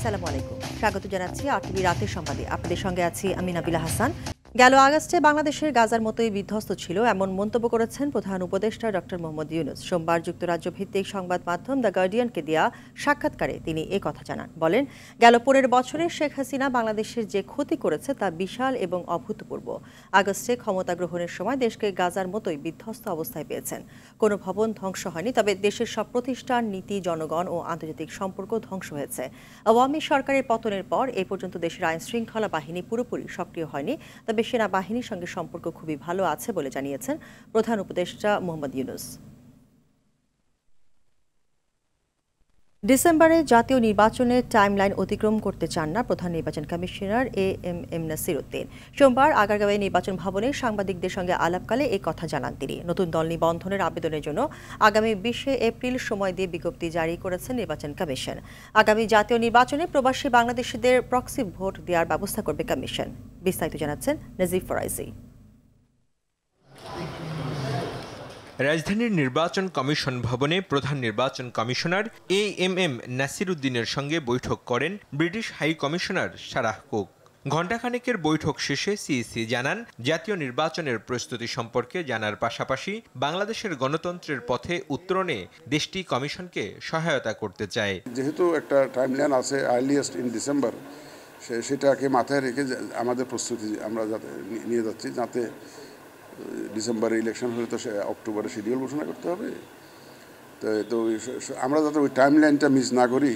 আসসালামু আলাইকুম। স্বাগত জানাচ্ছি আরটিভি রাতের সংবাদে। আপনাদের সঙ্গে আছি আমি নাবিলা হাসান। গেল আগস্টে বাংলাদেশের গাজার মতোই বিধ্বস্ত ছিল এমন মন্তব্য করেছেন প্রধান উপদেষ্টা ডক্টর মোহাম্মদ ইউনূস। সোমবার যুক্তরাজ্য ভিত্তিক সংবাদ মাধ্যম দ্য গার্ডিয়ানকে দেয়া সাক্ষাৎকারে তিনি এ কথা জানান। বলেন, গেল 15 বছরে শেখ হাসিনা বাংলাদেশের যে ক্ষতি করেছে তা বিশাল এবং অভূতপূর্ব। আগস্টে ক্ষমতা গ্রহণের সময় দেশকে গাজার মতোই বিধ্বস্ত অবস্থায় পেয়েছেন। কোনো ভবন ধ্বংস হয়নি, তবে দেশের সব প্রতিষ্ঠান, নীতি, জনগণ ও আন্তর্জাতিক সম্পর্ক ধ্বংস হয়েছে। আওয়ামী সরকারের পতনের পর এ পর্যন্ত দেশের আইন শৃঙ্খলা বাহিনী পুরোপুরি সক্রিয় হয়নি, তবে সেনাবাহিনীর সঙ্গে সম্পর্ক খুবই ভালো আছে বলে জানিয়েছেন প্রধান উপদেষ্টা মোহাম্মদ ইউনূস। ডিসেম্বরে জাতীয় নির্বাচনের টাইমলাইন অতিক্রম করতে চান না প্রধান নির্বাচন কমিশনার এএমএম নাসির উদ্দিন। সোমবার আগারগাঁওয়ে নির্বাচন ভবনে সাংবাদিকদের সঙ্গে আলাপকালে এই কথা জানান তিনি। নতুন দল নিবন্ধনের আবেদনের জন্য আগামী 20 এপ্রিল সময় দিয়ে বিজ্ঞপ্তি জারি করেছেন নির্বাচন কমিশন। আগামী জাতীয় নির্বাচনে প্রবাসী বাংলাদেশিদের প্রক্সি ভোট দেওয়ার ব্যবস্থা করবে কমিশন। বিস্তারিত জানাচ্ছেন নাজিফ ফরাইজি। রাজধানীর নির্বাচন কমিশন ভবনে প্রধান নির্বাচন কমিশনার এএমএম নাসির উদ্দিনের সঙ্গে বৈঠক করেন British high commissioner Sarah Cook. ঘণ্টাখানেকের বৈঠক শেষে সিইসি জানান, জাতীয় নির্বাচনের প্রস্তুতি সম্পর্কে জানার পাশাপাশি বাংলাদেশের গণতন্ত্রের পথে উত্তরণে দেশটি কমিশনকে সহায়তা করতে চায়। যেহেতু একটা টাইমলাইন আছে আর্লিয়েস্ট ইন ডিসেম্বর, সেটাকে মাথায় রেখে আমাদের প্রস্তুতি আমরা যাতে নিয়ে যাচ্ছি, যাতে ডিসেম্বরে ইলেকশন হলে তো সে অক্টোবরে শিডিউল ঘোষণা করতে হবে। তো আমরা যাতে ওই টাইম লাইনটা মিস না করি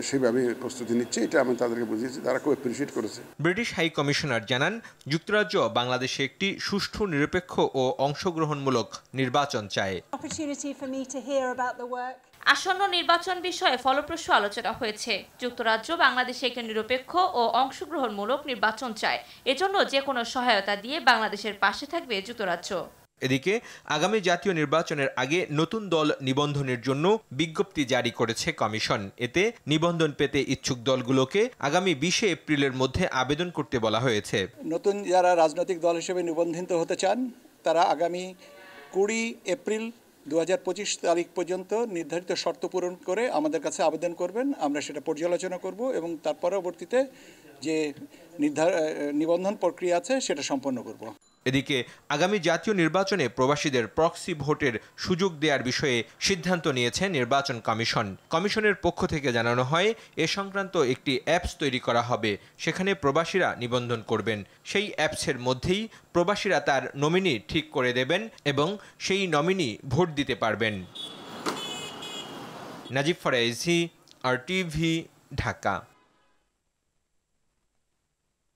সেভাবে প্রস্তুতি নিচ্ছে, এটা আমি তাদেরকে বুঝিয়েছি, তারা খুব অ্যাপ্রিশিয়েট করেছে। ব্রিটিশ হাই কমিশনার জানান, যুক্তরাজ্য বাংলাদেশে একটি সুষ্ঠু, নিরপেক্ষ ও অংশগ্রহণমূলক নির্বাচন চায়। আসন্ন নির্বাচন বিষয়ে ফলপ্রসূ আলোচনা হয়েছে। যুক্তরাজ্য বাংলাদেশে একটি নিরপেক্ষ ও অংশগ্রহণমূলক নির্বাচন চায়। এজন্য যে কোনো সহায়তা দিয়ে বাংলাদেশের পাশে থাকবে যুক্তরাজ্য। এদিকে আগামী জাতীয় নির্বাচনের আগে নতুন দল নিবন্ধনের জন্য বিজ্ঞপ্তি জারি করেছে কমিশন। এতে নিবন্ধন পেতে ইচ্ছুক দলগুলোকে আগামী 20 এপ্রিলের মধ্যে আবেদন করতে বলা হয়েছে। নতুন যারা রাজনৈতিক দল হিসেবে নিবন্ধিত হতে চান তারা আগামী 20 এপ্রিল 2025 তারিখ পর্যন্ত নির্ধারিত শর্ত পূরণ করে আমাদের কাছে আবেদন করবেন। আমরা সেটা পর্যালোচনা করব এবং তার পরবর্তীতে যে নিবন্ধন প্রক্রিয়া আছে সেটা সম্পন্ন করব। এদিকে আগামী জাতীয় নির্বাচনে প্রবাসীদের প্রক্সি ভোটের সুযোগ দেওয়ার বিষয়ে সিদ্ধান্ত নিয়েছে নির্বাচন কমিশন। কমিশনের পক্ষ থেকে জানানো হয়, এ সংক্রান্ত একটি অ্যাপস তৈরি করা হবে, সেখানে প্রবাসীরা নিবন্ধন করবেন। সেই অ্যাপসের মধ্যেই প্রবাসীরা তার নমিনি ঠিক করে দেবেন এবং সেই নমিনি ভোট দিতে পারবেন। নাজিফ ফরাইজি, আরটিভি, ঢাকা।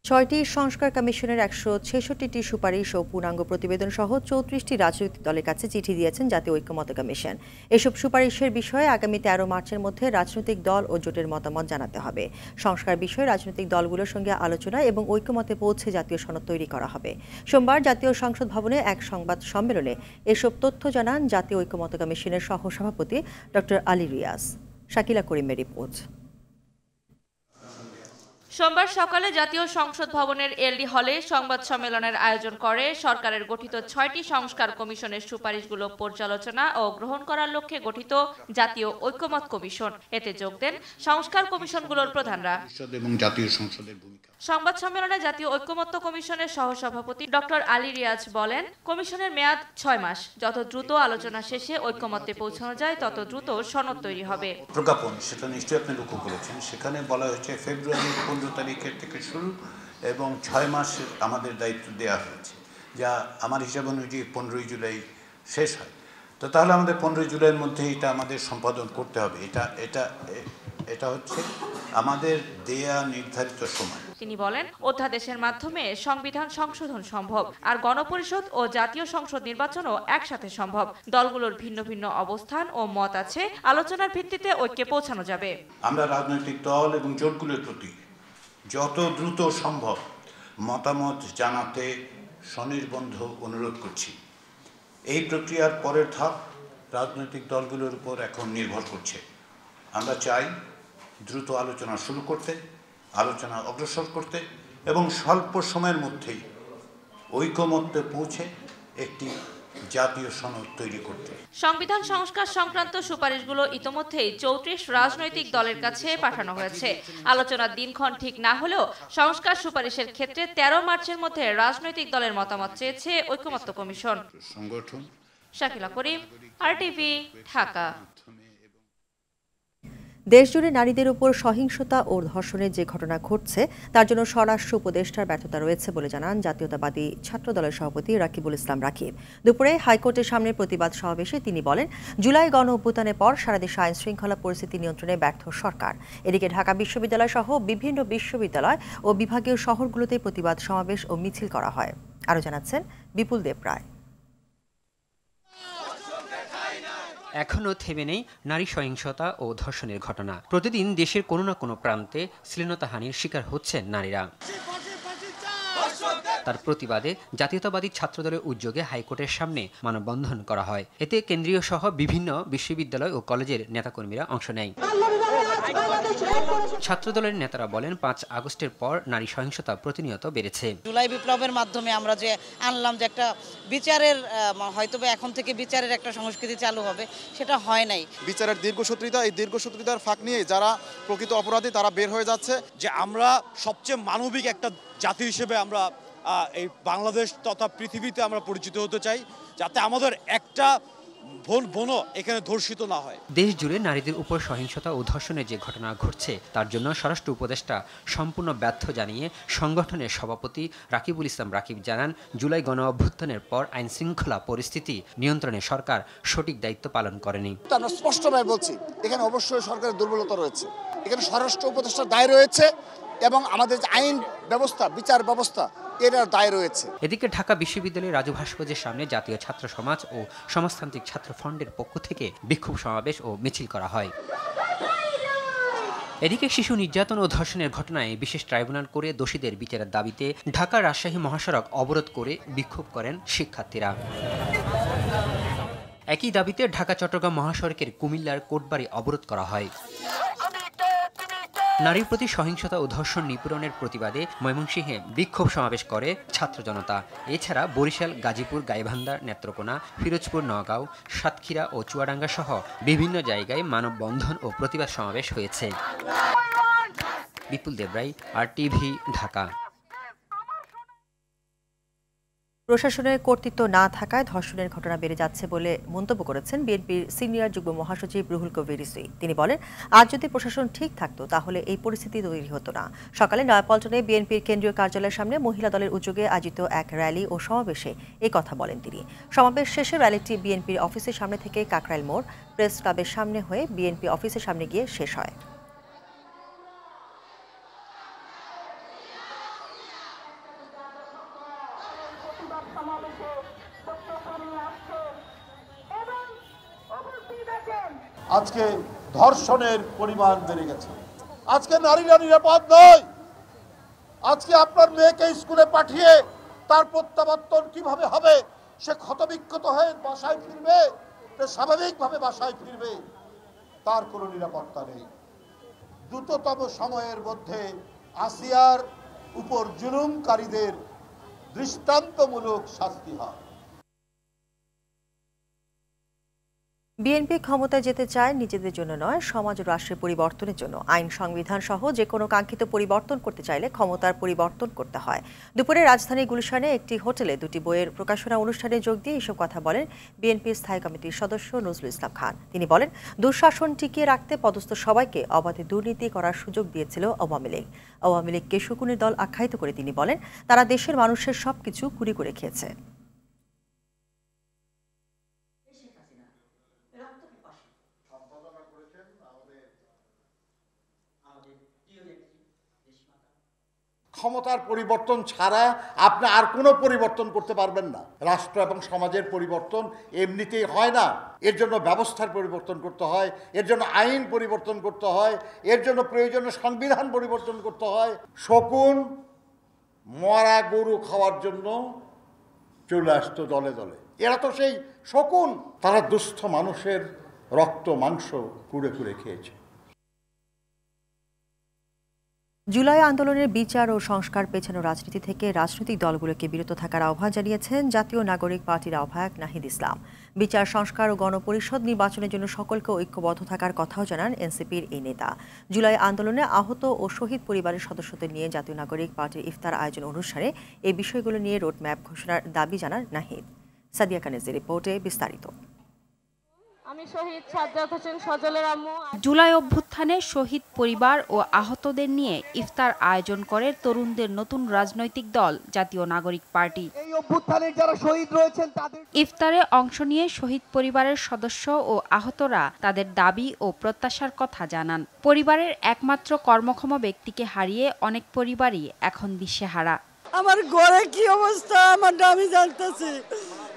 6টি সংস্কার কমিশনের 166টি সুপারিশ ও পূর্ণাঙ্গ প্রতিবেদন সহ 34টি রাজনৈতিক দলের কাছে চিঠি দিয়েছেন জাতীয় ঐক্যমত্য কমিশন। এসব সুপারিশের বিষয়ে আগামী 13 মার্চের মধ্যে রাজনৈতিক দল ও জোটের মতামত জানাতে হবে। সংস্কার বিষয়ে রাজনৈতিক দলগুলোর সঙ্গে আলোচনা এবং ঐক্যমতে পৌঁছে জাতীয় সনদ তৈরি করা হবে। সোমবার জাতীয় সংসদ ভবনে এক সংবাদ সম্মেলনে এসব তথ্য জানান জাতীয় ঐক্যমত্য কমিশনের সহসভাপতি ডক্টর আলী রিয়াজ। শাকিলা করিমের রিপোর্ট। সোমবার সকালে জাতীয় সংসদ ভবনের এলডি হলে সংবাদ সম্মেলনের আয়োজন করে সরকারের গঠিত 6টি সংস্কার কমিশনের সুপারিশগুলো পর্যালোচনা ও গ্রহণ করার লক্ষ্যে গঠিত জাতীয় ঐক্যমত্য কমিশন। এতে যোগ দেন সংস্কার কমিশনগুলোর প্রধানরা এবং জাতীয় সংসদের ভূমিকা। সংবাদ সম্মেলনে জাতীয় ঐক্যমত্য কমিশনের সহসভাপতি ডক্টর আলী রিয়াজ বলেন, কমিশনের মেয়াদ 6 মাস। যত দ্রুত আলোচনা শেষে ঐক্যমত্যে পৌঁছানো যায় তত দ্রুত সনদ তৈরি হবে। প্রজ্ঞাপন, সেটা নিশ্চয়ই আপনি লক্ষ্য করেছেন, সেখানে বলা হয়েছে ফেব্রুয়ারি 15 তারিখের থেকে শুরু এবং 6 মাস আমাদের দায়িত্ব দেওয়া হয়েছে, যা আমার হিসাব অনুযায়ী 15 জুলাই শেষ হয়। তো তাহলে আমাদের 15 জুলাইয়ের মধ্যে এটা আমাদের সম্পাদন করতে হবে। এটা হচ্ছে আমাদের দেয়া নির্ধারিত সময়। তিনি বলেন, অধ্যাদেশের মাধ্যমে সংবিধান সংশোধন সম্ভব, আর গণপরিষদ ও জাতীয় সংসদ নির্বাচনও একসাথে সম্ভব। দলগুলোর ভিন্ন ভিন্ন অবস্থান ও মত আছে, আলোচনার ভিত্তিতে ঐক্যে পৌঁছানো যাবে। আমরা রাজনৈতিক দল এবং জোটগুলোর প্রতি যত দ্রুত সম্ভব মতামত জানাতে স্বনির্বন্ধ অনুরোধ করছি। এই প্রক্রিয়ার পরের ধাপ রাজনৈতিক দলগুলোর উপর এখন নির্ভর করছে। আমরা চাই দ্রুত আলোচনা শুরু করতে, আলোচনা অগ্রসর করতে এবং স্বল্প সময়ের মধ্যেই ঐকমত্যে পৌঁছে একটি জাতীয় সনদ তৈরি করতে। সংবিধান সংস্কার সংক্রান্ত সুপারিশগুলো ইতোমধ্যেই 34 রাজনৈতিক দলের কাছে পাঠানো হয়েছে। আলোচনার দিনক্ষণ ঠিক না হলেও সংস্কার সুপারিশের ক্ষেত্রে 13 মার্চের মধ্যে রাজনৈতিক দলের মতামত চেয়েছে ঐকমত্য কমিশন। সংগঠন শাকিলা করিম, RTV, ঢাকা। দেশজুড়ে নারীদের উপর সহিংসতা ও ধর্ষণের যে ঘটনা ঘটছে তার জন্য স্বরাষ্ট্র উপদেষ্টার ব্যর্থতা রয়েছে বলে জানান জাতীয়তাবাদী ছাত্র দলের সভাপতি রাকিবুল ইসলাম রাকিব। দুপুরে হাইকোর্টের সামনে প্রতিবাদ সমাবেশে তিনি বলেন, জুলাই গণ অভ্যুত্থানের পর সারা দেশে আইন শৃঙ্খলা পরিস্থিতি নিয়ন্ত্রণে ব্যর্থ সরকার। এদিকে ঢাকা বিশ্ববিদ্যালয় সহ বিভিন্ন বিশ্ববিদ্যালয় ও বিভাগীয় শহরগুলোতে প্রতিবাদ সমাবেশ ও মিছিল করা হয়। আরও জানাচ্ছেন বিপুল দেব রায়। এখনও থেমে নেই নারী সহিংসতা ও ধর্ষণের ঘটনা। প্রতিদিন দেশের কোনো না কোনো প্রান্তে শ্লীলতাহানির শিকার হচ্ছেন নারীরা। তার প্রতিবাদে জাতীয়তাবাদী ছাত্রদলের উদ্যোগে হাইকোর্টের সামনে মানববন্ধন করা হয়। এতে কেন্দ্রীয় সহ বিভিন্ন বিশ্ববিদ্যালয় ও কলেজের নেতাকর্মীরা অংশ নেয়। ছাত্রদলের নেতারা বলেন, 5 আগস্টের পর নারী সহিংসতা প্রতিনিয়ত বেড়েছে। জুলাই বিপ্লবের মাধ্যমে আমরা যে আনলাম যে একটা বিচারের হয়তো এখন থেকে বিচারের একটা সংস্কৃতি চালু হবে, সেটা হয় নাই। বিচারের দীর্ঘসূত্রিতা, এই দীর্ঘসূত্রিতার ফাঁক নিয়ে যারা প্রকৃত অপরাধী তারা বের হয়ে যাচ্ছে। যে আমরা সবচেয়ে মানবিক একটা জাতি হিসেবে আমরা এই বাংলাদেশ তথা পৃথিবীতে আমরা পরিচিত হতে চাই, যাতে আমাদের একটা বোনও এখানে ধর্ষিত না হয়। দেশ জুড়ে নারীদের উপর সহিংসতা ও ধর্ষণের যে ঘটনা ঘটছে তার জন্য স্বরাষ্ট্র উপদেষ্টা সম্পূর্ণ ব্যর্থ জানিয়ে সংগঠনের সভাপতি রাকিবুল ইসলাম রাকিব জানান, জুলাই গণ অভ্যুত্থানের পর আইন শৃঙ্খলা পরিস্থিতি নিয়ন্ত্রণে সরকার সঠিক দায়িত্ব পালন করেনি। আমরা স্পষ্টভাবে বলছি, এখানে অবশ্যই সরকারের দুর্বলতা রয়েছে, এখানে স্বরাষ্ট্র উপদেষ্টার দায় রয়েছে এবং আমাদের যে আইন ব্যবস্থা, বিচার ব্যবস্থা, এর দায় রয়েছে। এদিকে ঢাকা বিশ্ববিদ্যালয়ের রাজু ভাস্কর্যের সামনে জাতীয় ছাত্র সমাজ ও সমাজতান্ত্রিক ছাত্র ফ্রন্টের পক্ষ থেকে বিক্ষোভ সমাবেশ ও মিছিল করা হয়। এদিকে শিশু নির্যাতন ও ধর্ষণের ঘটনায় বিশেষ ট্রাইব্যুনাল করে দোষীদের বিচারের দাবিতে ঢাকা রাজশাহী মহাসড়ক অবরোধ করে বিক্ষোভ করেন শিক্ষার্থীরা। একই দাবিতে ঢাকা চট্টগ্রাম মহাসড়কের কুমিল্লার কোটবাড়ি অবরোধ করা হয়। নারীর প্রতি সহিংসতা ও ধর্ষণ নিপীড়নের প্রতিবাদে ময়মনসিংহে বিক্ষোভ সমাবেশ করে ছাত্র জনতা। এছাড়া বরিশাল, গাজীপুর, গাইবান্ধা, নেত্রকোনা, পিরোজপুর, নওগাঁও, সাতক্ষীরা ও চুয়াডাঙ্গা সহ বিভিন্ন জায়গায় মানববন্ধন ও প্রতিবাদ সমাবেশ হয়েছে। বিপুল দেব রায়, RTV, ঢাকা। প্রশাসনের কর্তৃত্ব না থাকায় ধর্ষণের ঘটনা বেড়ে যাচ্ছে বলে মন্তব্য করেছেন বিএনপির সিনিয়র যুগ্ম মহাসচিব রুহুল কবির রিজভী। তিনি বলেন, আজ যদি প্রশাসন ঠিক থাকতো তাহলে এই পরিস্থিতি তৈরি হতো না। সকালে নয়াপল্টনে বিএনপির কেন্দ্রীয় কার্যালয়ের সামনে মহিলা দলের উদ্যোগে আয়োজিত এক র্যালি ও সমাবেশে এই কথা বলেন তিনি। সমাবেশ শেষে র্যালিটি বিএনপির অফিসের সামনে থেকে কাকরাইল মোড়, প্রেস ক্লাবের সামনে হয়ে বিএনপি অফিসের সামনে গিয়ে শেষ হয়। আজকে ধর্ষণের পরিমাণ বেড়ে গেছে। আজকে নারীরা নিরাপদ নয়। আজকে আপনার মেয়েকে স্কুলে পাঠিয়ে তার প্রত্যাবর্তন কিভাবে হবে? সে ক্ষতবিক্ষত হয়ে বাসায় ফিরবে, স্বাভাবিকভাবে বাসায় ফিরবে, তার কোনো নিরাপত্তা নেই। দ্রুততম সময়ের মধ্যে আসিয়ার উপর জুলুমকারীদের দৃষ্টান্তমূলক শাস্তি হয়। বিএনপি ক্ষমতায় যেতে চায় নিজেদের জন্য নয়, সমাজ ও রাষ্ট্রের পরিবর্তনের জন্য। আইন, সংবিধান সহ যে কোনো কাঙ্ক্ষিত পরিবর্তন করতে চাইলে ক্ষমতার পরিবর্তন করতে হয়। দুপুরে রাজধানী গুলশানে একটি হোটেলে 2টি বইয়ের প্রকাশনা অনুষ্ঠানে যোগ দিয়ে এসব কথা বলেন বিএনপির স্থায়ী কমিটির সদস্য নজরুল ইসলাম খান। তিনি বলেন, দুঃশাসন টিকিয়ে রাখতে পদস্থ সবাইকে অবাধে দুর্নীতি করার সুযোগ দিয়েছিল আওয়ামী লীগ। আওয়ামী লীগকে শকুনের দল আখ্যায়িত করে তিনি বলেন, তারা দেশের মানুষের সবকিছু কুড়ি করে খেয়েছে। ক্ষমতার পরিবর্তন ছাড়া আপনি আর কোনো পরিবর্তন করতে পারবেন না। রাষ্ট্র এবং সমাজের পরিবর্তন এমনিতেই হয় না। এর জন্য ব্যবস্থার পরিবর্তন করতে হয়, এর জন্য আইন পরিবর্তন করতে হয়, এর জন্য প্রয়োজনীয় সংবিধান পরিবর্তন করতে হয়। শকুন মরা গরু খাওয়ার জন্য চলে আসতো দলে দলে। এরা তো সেই শকুন, তারা দুস্থ মানুষের রক্ত মাংস কুড়ে কুড়ে খেয়েছে। জুলাই আন্দোলনের বিচার ও সংস্কার পেছানো রাজনীতি থেকে রাজনৈতিক দলগুলোকে বিরত থাকার আহ্বান জানিয়েছেন জাতীয় নাগরিক পার্টির আহ্বায়ক নাহিদ ইসলাম। বিচার সংস্কার ও গণপরিষদ নির্বাচনের জন্য সকলকে ঐক্যবদ্ধ থাকার কথাও জানান এনসিপির এই নেতা। জুলাই আন্দোলনে আহত ও শহীদ পরিবারের সদস্যদের নিয়ে জাতীয় নাগরিক পার্টির ইফতার আয়োজন অনুষ্ঠানে এই বিষয়গুলো নিয়ে রোডম্যাপ ঘোষণার দাবি জানান নাহিদ। সাদিয়া কানেজের রিপোর্টে বিস্তারিত। জুলাই অভ্যুত্থানে শহীদ পরিবার ও আহতদের নিয়ে ইফতার আয়োজন করে তরুণদের নতুন রাজনৈতিক দল জাতীয় নাগরিক পার্টি। ইফতারে অংশ নিয়ে শহীদ পরিবারের সদস্য ও আহতরা তাদের দাবি ও প্রত্যাশার কথা জানান। পরিবারের একমাত্র কর্মক্ষম ব্যক্তিকে হারিয়ে অনেক পরিবারই এখন দিশেহারা। আমার ঘরে কি অবস্থা আমারটা আমি জানতেছি,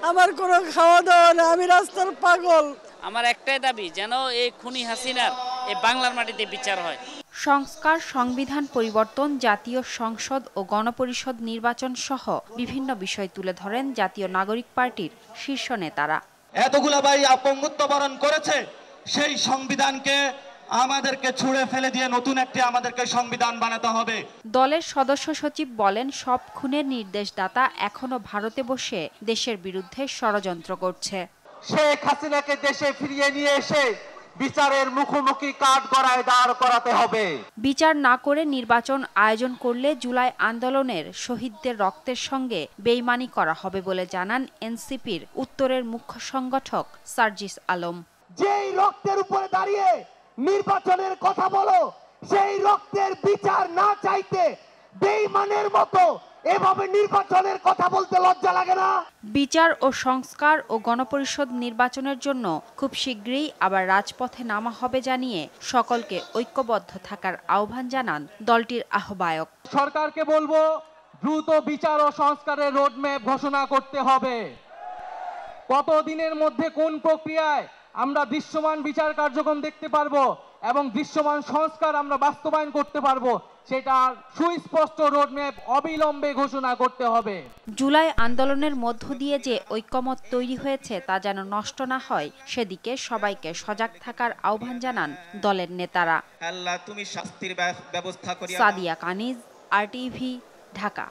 আমার কোনো খাওয়া দাওয়া না, আমি রাস্তার পাগল। আমার একটাই দাবি, যেন এই খুনি হাসিনার এই বাংলার মাটিতে বিচার হয়। সংস্কার, সংবিধান পরিবর্তন, জাতীয় সংসদ ও গণপরিষদ নির্বাচন সহ বিভিন্ন বিষয় তুলে ধরেন জাতীয় নাগরিক পার্টির শীর্ষ নেতারা। এতগুলা ভাই আপঙ্গুত্ব বরণ করেছে, সেই সংবিধানকে আমাদেরকে ছুঁড়ে ফেলে দিয়ে নতুন একটি আমাদেরকে সংবিধান বানাতে হবে। দলের সদস্য সচিব বলেন, সব খুনের নির্দেশদাতা এখনো ভারতে বসে দেশের বিরুদ্ধে ষড়যন্ত্র করছে। শেখ হাসিনাকে দেশে ফিরিয়ে নিয়ে এসে বিচারের মুখোমুখি কাঠগড়ায় দাঁড় করাতে হবে। বিচার না করে নির্বাচন আয়োজন করলে জুলাই আন্দোলনের শহীদদের রক্তের সঙ্গে বেইমানি করা হবে বলে জানান এনসিপির উত্তরের মুখ্য সংগঠক সার্জিস আলম। যেই রক্তের উপরে দাঁড়িয়ে নির্বাচনের কথা বলো, সেই রক্তের বিচার না চাইতে বেইমানের মতো এভাবে নির্বাচনের কথা বলতে লজ্জা লাগে না? বিচার ও সংস্কার ও গণপরিষদ নির্বাচনের জন্য খুব শীঘ্রই আবার রাজপথে নামা হবে জানিয়ে সকলকে ঐক্যবদ্ধ থাকার আহ্বান জানান দলটির আহ্বায়ক। সরকারকে বলবো, দ্রুত বিচার ও সংস্কারের রোডম্যাপ ঘোষণা করতে হবে। কতদিনের মধ্যে কোন প্রক্রিয়ায় আমরা দৃশ্যমান বিচার কার্যক্রম দেখতে পারবো এবং দৃশ্যমান সংস্কার আমরা বাস্তবায়ন করতে পারবো, সেটা সুস্পষ্ট রোডম্যাপ অবিলম্বে ঘোষণা করতে হবে। জুলাই আন্দোলনের মধ্য দিয়ে যে ঐক্যমত তৈরি হয়েছে তা যেন নষ্ট না হয়, সেদিকে সবাইকে সজাগ থাকার আহ্বান জানান দলের নেতারা। আল্লাহ তুমি শাস্তির ব্যবস্থা করিয়া। সাদিয়া কানিজ, আরটিভি, ঢাকা।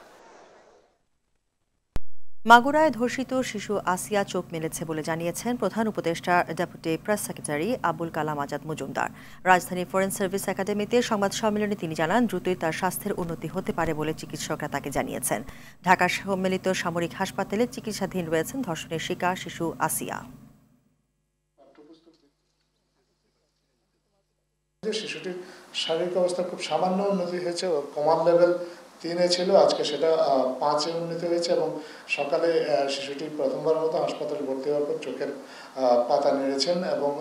মাগুরায় ধর্ষিত শিশু আসিয়া চোখ মেলেছে বলে জানিয়েছেন প্রধান উপদেষ্টা deputy press secretary Abul Kalam Azad Majumdar. রাজধানীর ফরেন সার্ভিস একাডেমিতে সংবাদ সম্মেলনে তিনি জানান, দ্রুতই তার স্বাস্থ্যের উন্নতি হতে পারে বলে চিকিৎসকরা তাকে জানিয়েছেন। ঢাকার সম্মিলিত সামরিক হাসপাতালে চিকিৎসাধীন রয়েছেন ধর্ষণের শিকার শিশু আসিয়া। শিশুটির শারীরিক অবস্থা খুব সামান্য উন্নতি হয়েছে, কমান লেভেল 3-এ ছিল, আজকে সেটা 5-এ উন্নীত হয়েছে এবং সকালে শিশুটি প্রথমবার মতো হাসপাতালে ভর্তি হওয়ার পর চোখের পাতা নেড়েছেন এবং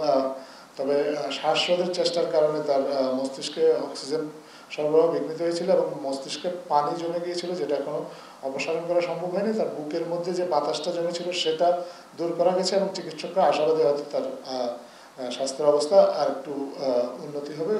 তবে শ্বাসরোধের চেষ্টার কারণে তার মস্তিষ্কে অক্সিজেন সরবরাহ বিঘ্নিত হয়েছিল এবং মস্তিষ্কে পানি জমে গিয়েছিল, যেটা এখনো অপসারণ করা সম্ভব হয়নি। তার বুকের মধ্যে যে বাতাসটা জমেছিল সেটা দূর করা গেছে এবং চিকিৎসকরা আশাবাদী হয়তো তার স্বাস্থ্যের অবস্থা আর একটু উন্নতি হবে।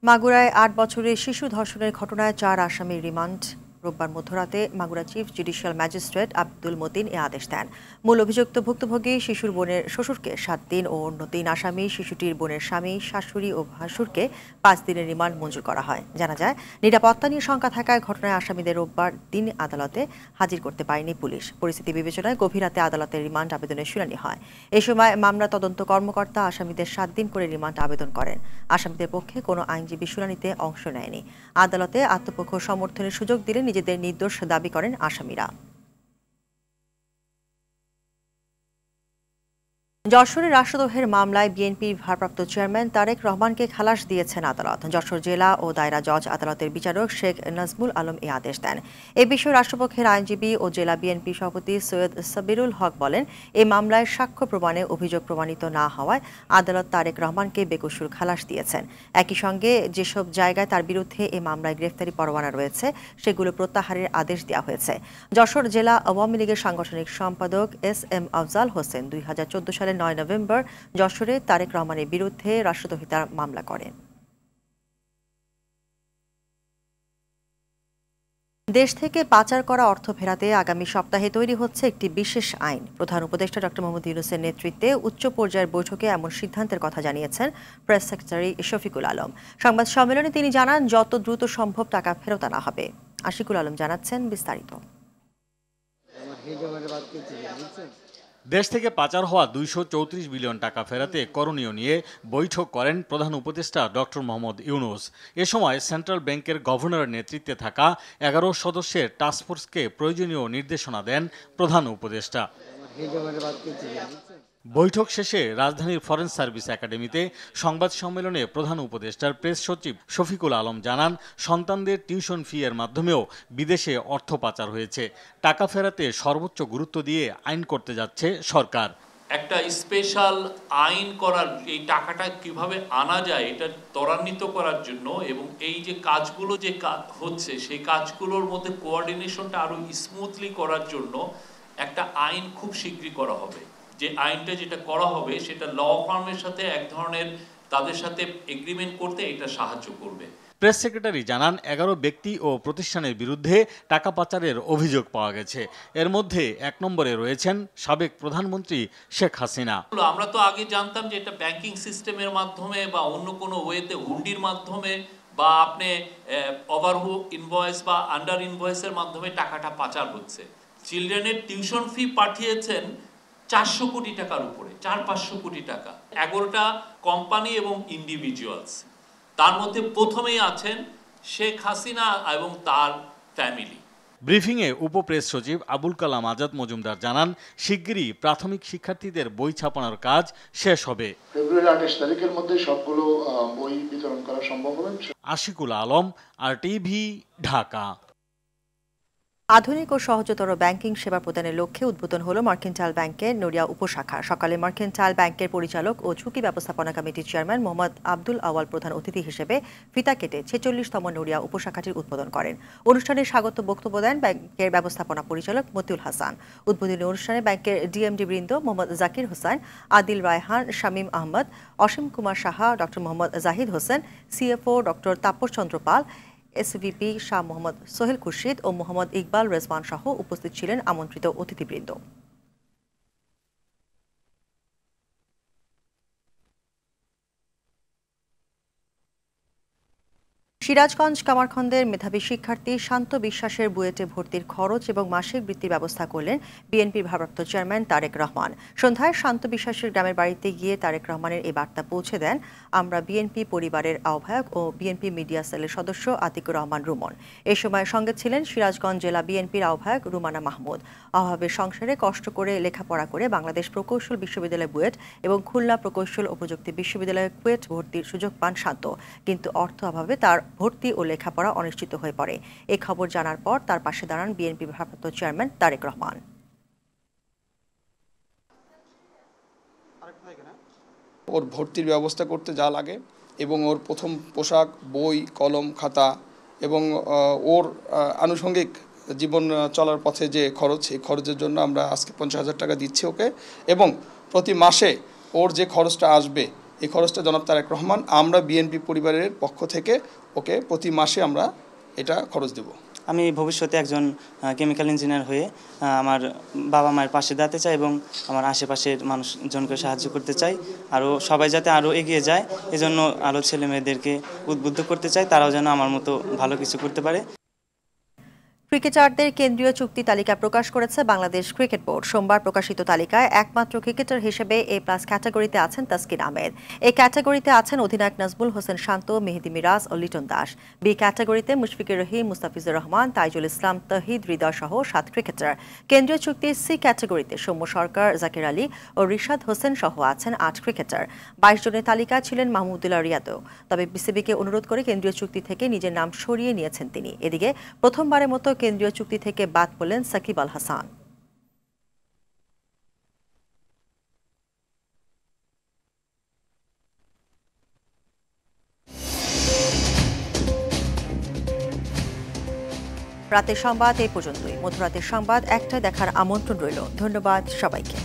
মাগুরায় 8 বছরের শিশু ধর্ষণের ঘটনায় 4 আসামির রিমান্ড। রোববার মধ্যরাতে Magura chief judicial magistrate Abdul Matin এ আদেশ দেন। মূল অভিযুক্ত ভুক্তভোগী শিশুর বোনের শ্বশুরকে 7 দিন ও অন্য 3 আসামি শিশুটির বোনের স্বামী, শাশুড়ি ও ভাসুরকে 5 দিনের রিমান্ড মঞ্জুর করা হয়। জানা যায়, নিরাপত্তা নিয়ে শঙ্কা থাকায় ঘটনায় আসামিদের রোববার দিন আদালতে হাজির করতে পারেনি পুলিশ। পরিস্থিতি বিবেচনায় গভীর রাতে আদালতের রিমান্ড আবেদনের শুনানি হয়। এ সময় মামলা তদন্ত কর্মকর্তা আসামিদের 7 দিন করে রিমান্ড আবেদন করেন। আসামিদের পক্ষে কোনো আইনজীবী শুনানিতে অংশ নেয়নি। আদালতে আত্মপক্ষ সমর্থনের সুযোগ দিলে নিজেদের নির্দোষ দাবি করেন আসামিরা। যশোরের রাষ্ট্রদ্রোহের মামলায় বিএনপির ভারপ্রাপ্ত চেয়ারম্যান তারেক রহমানকে খালাস দিয়েছেন আদালত। যশোর জেলা ও দায়রা জজ আদালতের বিচারক শেখ নাজমুল আলম এই আদেশ দেন। এ বিষয়ে রাষ্ট্রপক্ষের আইনজীবী ও জেলা বিএনপি সভাপতি সৈয়দ সাবিরুল হক বলেন, এই মামলায় সাক্ষ্য প্রমাণে অভিযোগ প্রমাণিত না হওয়ায় আদালত তারেক রহমানকে বেকসুর খালাস দিয়েছেন। একই সঙ্গে যেসব জায়গায় তার বিরুদ্ধে এই মামলায় গ্রেফতারি পরোয়ানা রয়েছে সেগুলো প্রত্যাহারের আদেশ দেওয়া হয়েছে। যশোর জেলা আওয়ামী লীগের সাংগঠনিক সম্পাদক এস.এম. আফজাল হোসেন 2014 সালের 9 নভেম্বর যশোরে তারেক রহমানের বিরুদ্ধে রাষ্ট্রদ্রোহিতার মামলা করেন। দেশ থেকে পাচার করা অর্থ ফেরাতে আগামী সপ্তাহে তৈরি হচ্ছে একটি বিশেষ আইন। প্রধান উপদেষ্টা ডক্টর মোহাম্মদ ইউনূসের নেতৃত্বে উচ্চ পর্যায়ের বৈঠকে এমন সিদ্ধান্তের কথা জানিয়েছেন প্রেস সেক্রেটারি শফিকুল আলম। সংবাদ সম্মেলনে তিনি জানান, যত দ্রুত সম্ভব টাকা ফেরত আনা হবে। আশিকুল আলম জানাচ্ছেন বিস্তারিত। দেশ থেকে পাচার হওয়া 234 বিলিয়ন টাকা ফেরাতে করণীয় নিয়ে বৈঠক করেন প্রধান উপদেষ্টা ডক্টর মোহাম্মদ ইউনূস। এ সময় সেন্ট্রাল ব্যাংকের গভর্নরের নেতৃত্বে থাকা 11 সদস্যের টাস্কফোর্সকে প্রয়োজনীয় নির্দেশনা দেন প্রধান উপদেষ্টা। বৈঠক শেষে রাজধানীর ফরেন সার্ভিস একাডেমিতে সংবাদ সম্মেলনে প্রধান উপদেষ্টার প্রেস সচিব শফিকুল আলম জানান, সন্তানদের টিউশন ফি এর মাধ্যমেও বিদেশে অর্থ পাচার হয়েছে। টাকা ফেরাতে সর্বোচ্চ গুরুত্ব দিয়ে আইন করতে যাচ্ছে সরকার। একটা স্পেশাল আইন করার, এই টাকাটা কিভাবে আনা যায় এটা ত্বরান্বিত করার জন্য, এবং এই যে কাজগুলো যে হচ্ছে সেই কাজগুলোর মধ্যে কোঅর্ডিনেশনটা আরো স্মুথলি করার জন্য একটা আইন খুব শীঘ্রই করা হবে। যে আইনটা যেটা করা হবে সেটা ল ফার্মের সাথে এক ধরনের তাদের সাথে এগ্রিমেন্ট করতে এটা সাহায্য করবে। প্রেস সেক্রেটারি জানান, 11 ব্যক্তি ও প্রতিষ্ঠানের বিরুদ্ধে টাকা পাচারের অভিযোগ পাওয়া গেছে। এর মধ্যে 1 নম্বরে রয়েছেন সাবেক প্রধানমন্ত্রী শেখ হাসিনা। আমরা তো আগে জানতাম যে এটা ব্যাংকিং সিস্টেমের মাধ্যমে বা অন্য কোনো ওয়েতে হুন্ডির মাধ্যমে বা আপনি ওভারহু ইনভয়েস বা আন্ডার ইনভয়েসের মাধ্যমে টাকাটা পাচার হচ্ছে। চিলড্রেনের টিউশন ফি পাঠিয়েছেন 400 কোটি টাকার উপরে, 400-500 কোটি টাকা, 11টা কোম্পানি এবং ইন্ডিভিজুয়ালস। তার মধ্যে প্রথমেই আছেন শেখ হাসিনা এবং তার ফ্যামিলি। ব্রিফিংয়ে উপপ্রেস সচিব আবুল কালাম আজাদ মজুমদার জানান, শিগগিরই প্রাথমিক শিক্ষার্থীদের বই ছাপানোর কাজ শেষ হবে। ফেব্রুয়ারি 28 তারিখের মধ্যে সবগুলো বই বিতরণ করা সম্ভব হবে। আশিকুল আলম, RTV, ঢাকা। আধুনিক ও সহজতর ব্যাংকিং সেবা প্রদানের লক্ষ্যে উদ্বোধন হলো মার্কেন্টাইল ব্যাংকের নড়িয়া উপশাখা। সকালে মার্কেন্টাইল ব্যাংকের পরিচালক ও ঝুঁকি ব্যবস্থাপনা কমিটির চেয়ারম্যান মোহাম্মদ আব্দুল আওয়াল প্রধান অতিথি হিসেবে ফিতা কেটে 46তম নড়িয়া উপশাখাটির উদ্বোধন করেন। অনুষ্ঠানে স্বাগত বক্তব্য দেন ব্যাংকের ব্যবস্থাপনা পরিচালক মতিউল হাসান। উদ্বোধনী অনুষ্ঠানে ব্যাংকের ডিএমডি বৃন্দ Mohammad Zakir Hossain, Adil Raihan, Shamim Ahmed, Ashim Kumar Saha, doctor Mohammad Zahid Hossain, CFO doctor Tapas Chandra Pal, SVP Shah Mohammad Sohel Khurshid ও মোহাম্মদ ইকবাল রেজওয়ান সহ উপস্থিত ছিলেন আমন্ত্রিত অতিথিবৃন্দ। সিরাজগঞ্জ কামারখন্দের মেধাবী শিক্ষার্থী শান্ত বিশ্বাসের বুয়েটে ভর্তির খরচ এবং মাসিক বৃত্তির ব্যবস্থা করলেন বিএনপির ভারপ্রাপ্ত চেয়ারম্যান তারেক রহমান। সন্ধ্যায় শান্ত বিশ্বাসের গ্রামের বাড়িতে গিয়ে তারেক রহমানের এই বার্তা পৌঁছে দেন আমরা বিএনপি পরিবারের আহ্বায়ক ও বিএনপি মিডিয়া সেলের সদস্য আতিকুর রহমান রুমন। এ সময় সঙ্গে ছিলেন সিরাজগঞ্জ জেলা বিএনপির আহ্বায়ক রুমানা মাহমুদ। অভাবের সংসারে কষ্ট করে লেখাপড়া করে বাংলাদেশ প্রকৌশল বিশ্ববিদ্যালয় বুয়েট এবং খুলনা প্রকৌশল ও প্রযুক্তি বিশ্ববিদ্যালয়ে কুয়েট ভর্তির সুযোগ পান শান্ত, কিন্তু অর্থ অভাবে তার ভর্তি ও লেখাপড়া অনিশ্চিত হয়ে পড়ে। এই খবর জানার পর তার পাশে দাঁড়ান বিএনপি ভারপ্রাপ্ত চেয়ারম্যান তারেক রহমান। ওর ভর্তির ব্যবস্থা করতে যা লাগে এবং ওর প্রথম পোশাক, বই, কলম, খাতা এবং ওর আনুষঙ্গিক জীবন চলার পথে যে খরচ, এই খরচের জন্য আমরা আজকে 50,000 টাকা দিচ্ছি ওকে, এবং প্রতি মাসে ওর যে খরচটা আসবে এই খরচটা জনাব তারেক রহমান আমরা বিএনপি পরিবারের পক্ষ থেকে ওকে প্রতি মাসে আমরা এটা খরচ দেব। আমি ভবিষ্যতে একজন কেমিক্যাল ইঞ্জিনিয়ার হয়ে আমার বাবা মায়ের পাশে দাঁড়াতে চাই এবং আমার আশেপাশের মানুষজনকে সাহায্য করতে চাই। আরও সবাই যাতে আরও এগিয়ে যায় এজন্য আরও ছেলে মেয়েদেরকে উদ্বুদ্ধ করতে চাই, তারাও যেন আমার মতো ভালো কিছু করতে পারে। ক্রিকেটারদের কেন্দ্রীয় চুক্তি তালিকা প্রকাশ করেছে বাংলাদেশ ক্রিকেট বোর্ড। সোমবার প্রকাশিত তালিকায় একমাত্র ক্রিকেটার হিসেবে A+ ক্যাটাগরিতে আছেন তাসকিন আহমেদ। এই ক্যাটাগরিতে আছেন অধিনায়ক নাজমুল হোসেন শান্ত, মেহেদী মিরাজ ও লিটন দাস। B ক্যাটাগরিতে মুশফিকুর রহিম, মুস্তাফিজুর রহমান, তাইজুল ইসলাম, তহিদ হৃদয় সহ 7 ক্রিকেটার। কেন্দ্রীয় চুক্তি C ক্যাটাগরিতে সৌম্য সরকার, জাকির আলী ও রিশাদ হোসেন সহ আছেন 8 ক্রিকেটার। 22 জনের তালিকায় ছিলেন মাহমুদুল্লাহ রিয়াদও, তবে বিসিবিকে অনুরোধ করে কেন্দ্রীয় চুক্তি থেকে নিজের নাম সরিয়ে নিয়েছেন তিনি। এদিকে প্রথমবারের মতো কেন্দ্রীয় চুক্তি থেকে বাদ পড়লেন সাকিব আল হাসান। রাতের সংবাদ এই পর্যন্তই। মধ্যরাতের সংবাদ 1টায় দেখার আমন্ত্রণ রইল। ধন্যবাদ সবাইকে।